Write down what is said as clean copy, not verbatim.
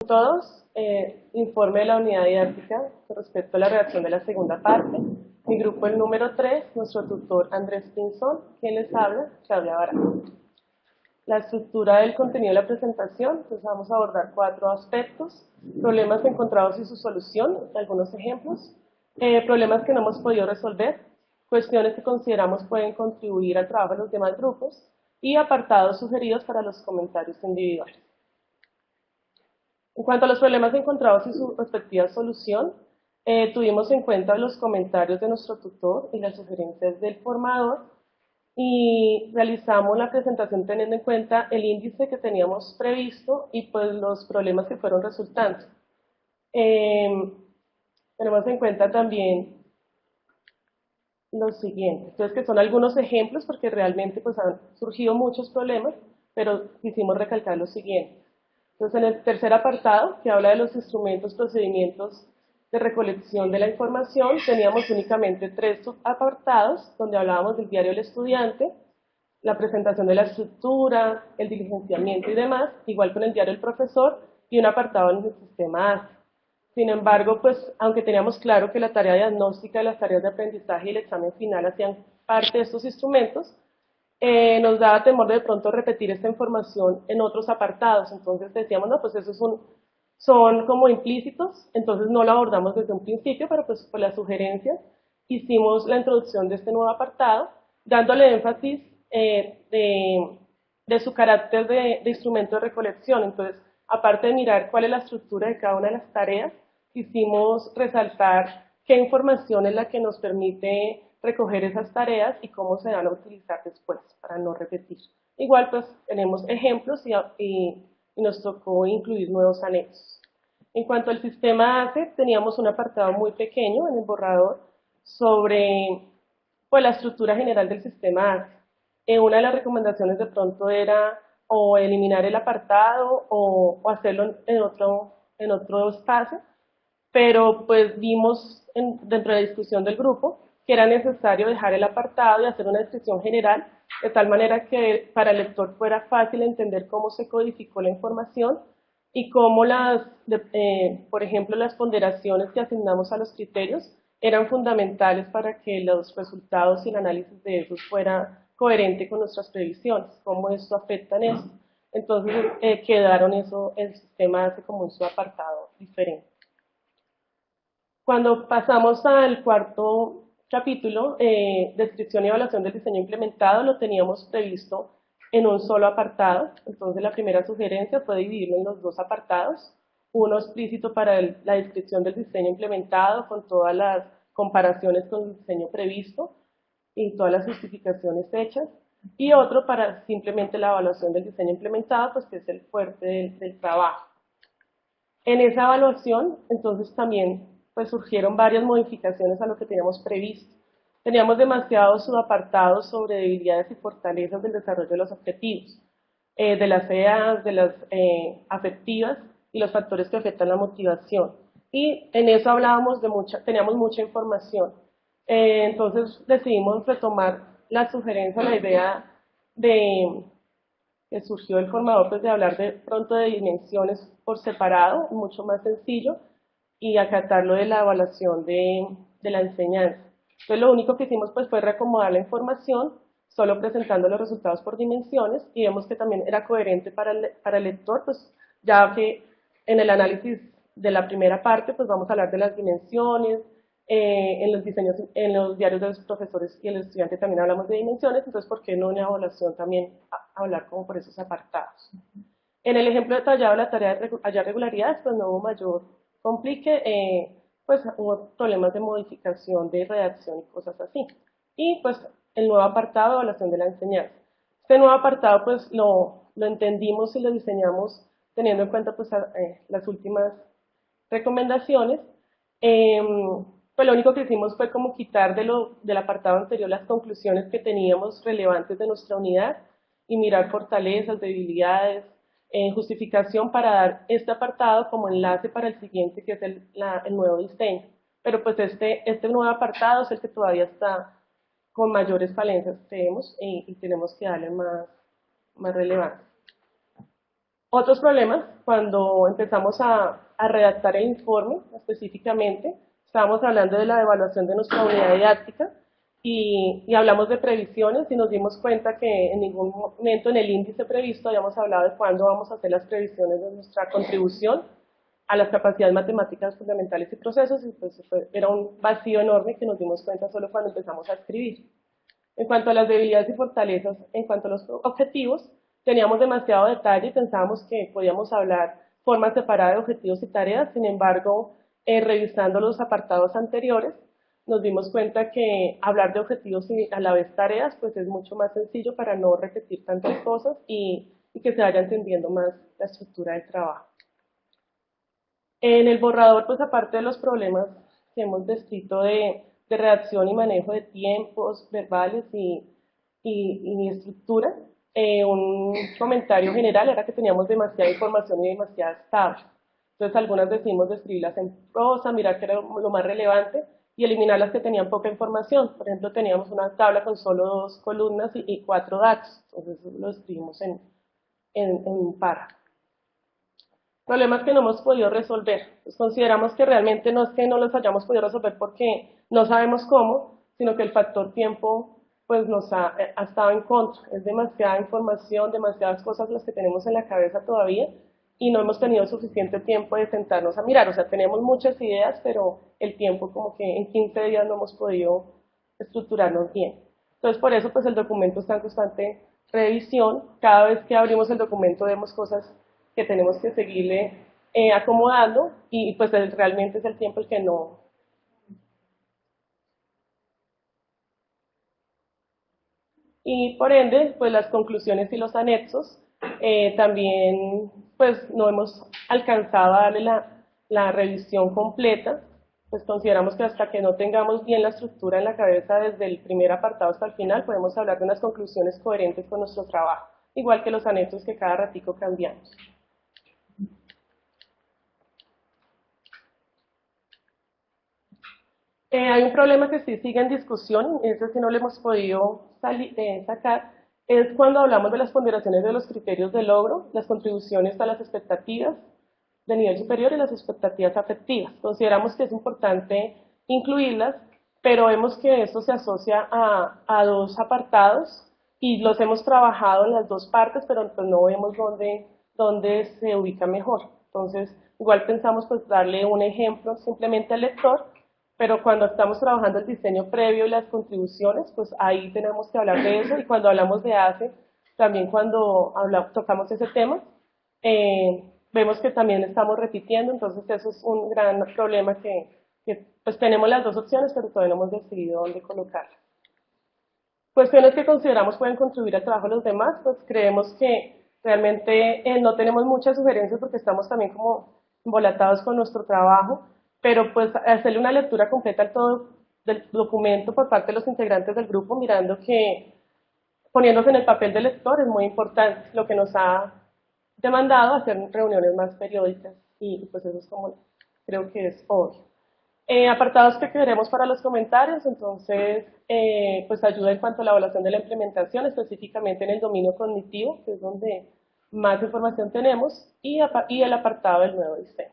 Todos, informe de la unidad didáctica con respecto a la redacción de la segunda parte. Mi grupo, el número 3, nuestro tutor Andrés Pinzón, quien les habla, Claudia Barán. La estructura del contenido de la presentación, pues vamos a abordar 4 aspectos: problemas encontrados y su solución, algunos ejemplos, problemas que no hemos podido resolver, cuestiones que consideramos pueden contribuir al trabajo de los demás grupos y apartados sugeridos para los comentarios individuales. En cuanto a los problemas encontrados y su respectiva solución, tuvimos en cuenta los comentarios de nuestro tutor y las sugerencias del formador y realizamos la presentación teniendo en cuenta el índice que teníamos previsto y pues los problemas que fueron resultantes. Tenemos en cuenta también lo siguiente, entonces que son algunos ejemplos porque realmente pues han surgido muchos problemas, pero quisimos recalcar lo siguiente. Entonces, en el tercer apartado, que habla de los instrumentos, procedimientos de recolección de la información, teníamos únicamente 3 subapartados, donde hablábamos del diario del estudiante, la presentación de la estructura, el diligenciamiento y demás, igual con el diario del profesor, y un apartado en el sistema ACE. Sin embargo, pues, aunque teníamos claro que la tarea diagnóstica, las tareas de aprendizaje y el examen final hacían parte de estos instrumentos, nos daba temor de pronto repetir esta información en otros apartados. Entonces decíamos, no, pues esos son como implícitos, entonces no lo abordamos desde un principio, pero pues por las sugerencias hicimos la introducción de este nuevo apartado, dándole énfasis de su carácter de instrumento de recolección. Entonces, aparte de mirar cuál es la estructura de cada una de las tareas, quisimos resaltar qué información es la que nos permite recoger esas tareas y cómo se van a utilizar después, para no repetir. Igual pues tenemos ejemplos y nos tocó incluir nuevos anexos. En cuanto al sistema ACE, teníamos un apartado muy pequeño en el borrador sobre pues, la estructura general del sistema ACE. Una de las recomendaciones de pronto era o eliminar el apartado o hacerlo en otro espacio, pero pues vimos dentro de la discusión del grupo que era necesario dejar el apartado y hacer una descripción general, de tal manera que para el lector fuera fácil entender cómo se codificó la información y cómo por ejemplo, las ponderaciones que asignamos a los criterios eran fundamentales para que los resultados y el análisis de esos fuera coherente con nuestras previsiones, cómo esto afecta en eso. Entonces quedaron el sistema hace como un subapartado diferente. Cuando pasamos al cuarto capítulo, descripción y evaluación del diseño implementado, lo teníamos previsto en un solo apartado. Entonces la primera sugerencia fue dividirlo en los 2 apartados, uno explícito para la descripción del diseño implementado con todas las comparaciones con el diseño previsto y todas las justificaciones hechas, y otro para simplemente la evaluación del diseño implementado, pues que es el fuerte del trabajo. En esa evaluación, entonces también pues surgieron varias modificaciones a lo que teníamos previsto. Teníamos demasiados subapartados sobre debilidades y fortalezas del desarrollo de los objetivos, de las EAs, de las afectivas y los factores que afectan la motivación. Y en eso hablábamos teníamos mucha información. Entonces decidimos retomar la sugerencia, la idea que surgió el formador, pues de hablar de pronto de dimensiones por separado, mucho más sencillo, y acatarlo de la evaluación de la enseñanza. Entonces lo único que hicimos pues fue reacomodar la información, solo presentando los resultados por dimensiones, y vemos que también era coherente para el lector, pues ya que en el análisis de la primera parte pues vamos a hablar de las dimensiones, en los diarios de los profesores y el estudiante también hablamos de dimensiones, entonces ¿por qué no en la evaluación también hablar como por esos apartados? En el ejemplo detallado de la tarea de hallar regularidades, pues no hubo mayor complique, pues hubo problemas de modificación de redacción y cosas así. Y pues el nuevo apartado, evaluación de la enseñanza. Este nuevo apartado pues lo entendimos y lo diseñamos teniendo en cuenta pues las últimas recomendaciones. Pues lo único que hicimos fue como quitar del apartado anterior las conclusiones que teníamos relevantes de nuestra unidad y mirar fortalezas, debilidades, justificación para dar este apartado como enlace para el siguiente, que es el nuevo diseño. Pero pues este nuevo apartado es el que todavía está con mayores falencias, creemos, y tenemos que darle más relevancia. Otros problemas, cuando empezamos a redactar el informe específicamente, estábamos hablando de la evaluación de nuestra unidad didáctica y hablamos de previsiones y nos dimos cuenta que en ningún momento en el índice previsto habíamos hablado de cuándo vamos a hacer las previsiones de nuestra contribución a las capacidades matemáticas fundamentales y procesos, y pues era un vacío enorme que nos dimos cuenta solo cuando empezamos a escribir. En cuanto a las debilidades y fortalezas, en cuanto a los objetivos, teníamos demasiado detalle y pensábamos que podíamos hablar formas separadas de objetivos y tareas. Sin embargo, revisando los apartados anteriores, nos dimos cuenta que hablar de objetivos y a la vez tareas pues es mucho más sencillo para no repetir tantas cosas y que se vaya entendiendo más la estructura del trabajo. En el borrador, pues aparte de los problemas que hemos descrito de redacción y manejo de tiempos verbales y estructura, un comentario general era que teníamos demasiada información y demasiadas tablas. Entonces algunas decidimos escribirlas en prosa, mirar qué era lo más relevante y eliminar las que tenían poca información. Por ejemplo, teníamos una tabla con solo 2 columnas y 4 datos. Entonces eso lo escribimos en un párrafo. Problemas que no hemos podido resolver. Pues consideramos que realmente no es que no los hayamos podido resolver porque no sabemos cómo, sino que el factor tiempo pues nos ha estado en contra. Es demasiada información, demasiadas cosas las que tenemos en la cabeza todavía y no hemos tenido suficiente tiempo de sentarnos a mirar. O sea, tenemos muchas ideas, pero el tiempo como que en 15 días no hemos podido estructurarnos bien. Entonces, por eso pues el documento está en constante revisión. Cada vez que abrimos el documento vemos cosas que tenemos que seguirle acomodando y pues realmente es el tiempo el que no. Y por ende, pues las conclusiones y los anexos también pues no hemos alcanzado a darle la revisión completa, pues consideramos que hasta que no tengamos bien la estructura en la cabeza desde el primer apartado hasta el final, podemos hablar de unas conclusiones coherentes con nuestro trabajo, igual que los anexos que cada ratico cambiamos. Hay un problema que sí sigue en discusión, eso sí no lo hemos podido sacar, es cuando hablamos de las ponderaciones de los criterios de logro, las contribuciones a las expectativas de nivel superior y las expectativas afectivas. Consideramos que es importante incluirlas, pero vemos que esto se asocia a dos apartados y los hemos trabajado en las dos partes, pero pues no vemos dónde se ubica mejor. Entonces, igual pensamos pues darle un ejemplo simplemente al lector, pero cuando estamos trabajando el diseño previo y las contribuciones, pues ahí tenemos que hablar de eso, y cuando hablamos de ACE, también cuando tocamos ese tema, vemos que también estamos repitiendo, entonces eso es un gran problema que pues tenemos las dos opciones, pero todavía no hemos decidido dónde colocarlas. Cuestiones que consideramos pueden contribuir al trabajo de los demás, pues creemos que realmente no tenemos muchas sugerencias porque estamos también como embolatados con nuestro trabajo, pero pues hacerle una lectura completa todo del documento por parte de los integrantes del grupo, mirando que poniéndose en el papel del lector es muy importante, lo que nos ha demandado hacer reuniones más periódicas y pues eso es como, creo que es obvio. Apartados que queremos para los comentarios, entonces, pues ayuda en cuanto a la evaluación de la implementación, específicamente en el dominio cognitivo, que es donde más información tenemos, y el apartado del nuevo diseño.